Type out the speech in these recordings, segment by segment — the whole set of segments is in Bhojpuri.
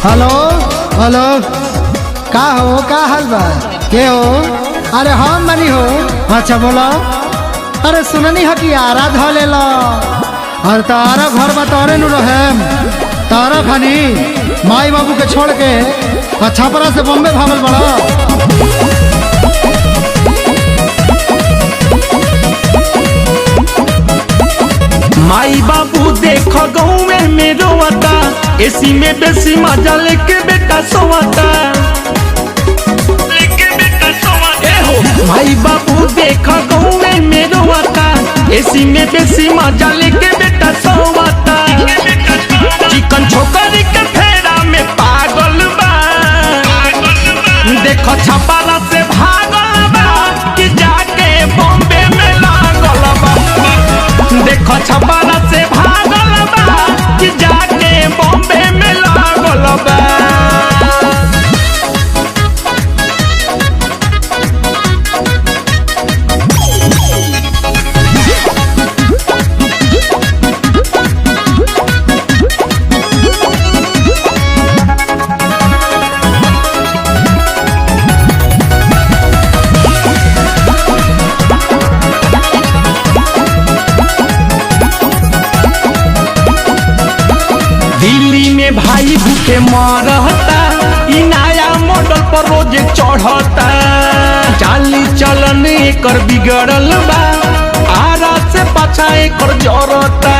हेलो हेलो, का हो, का हाल बा, के हो? अरे हम बनी हो। अच्छा बोलो। अरे सुननी है कि आरा ध ले लो। अरे तारा घर में तोरे नु रहे, तारा खानी माई बाबू के छोड़ के छपरा से बॉम्बे भागल बड़ा। माई बाबू देखो गाँव में रोवता, एसी में बेसी मजा लेके बेटा सोवता। माई बाबू देखो गाँव में रोवता, एसी में बेसी मजा लेके बेटा सोवता। चिकन छोकरी के फेरा में पागल बा, देखो छपारा से भागल बा कि जाके बॉम्बे में लागल बा। देखो छपारा से भागल बा कि जाके बॉम्बे में लागल बा। दिल्ली में भाई भूखे मरता, ई नया मॉडल पर रोज चढ़ता। चाली चलन एकर बिगड़ल बा, आरा से पाछा एकर जरता।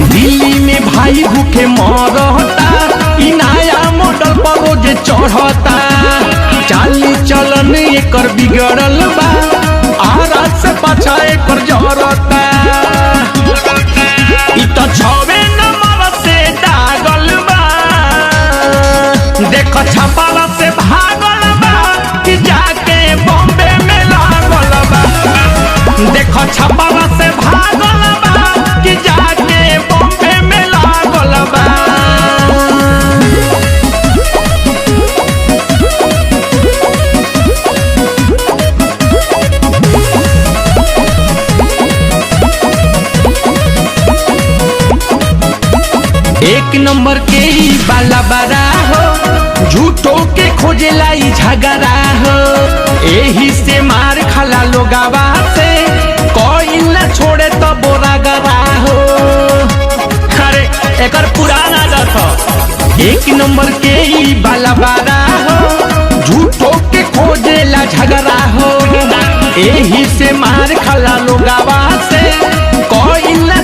दिल्ली में भाई भूखे मरता, ई नया मॉडल पर रोज चढ़ता। चाली चलन एकर बिगड़ल बा, आरा से पाछा एकर जरता। तो छवे नंबर से दागल बा, देखो छपारा से भागल बा कि जाके बॉम्बे में लागल बा। देखो छपारा से भागल बा कि जाके बॉम्बे में लागल बा। एक नंबर के ही बाला बारा हो, झूठो के खोजेला ई झगड़ा हो। एही से मार खाला लोगावा से, कोई ना छोड़े तो बोरा गरा हो। अरे एकर पुराना जात। एक नंबर के ही बाला बारा हो, झूठो के खोजेला झगड़ा हो। एही से मार खाला लोगावा से, कोई ना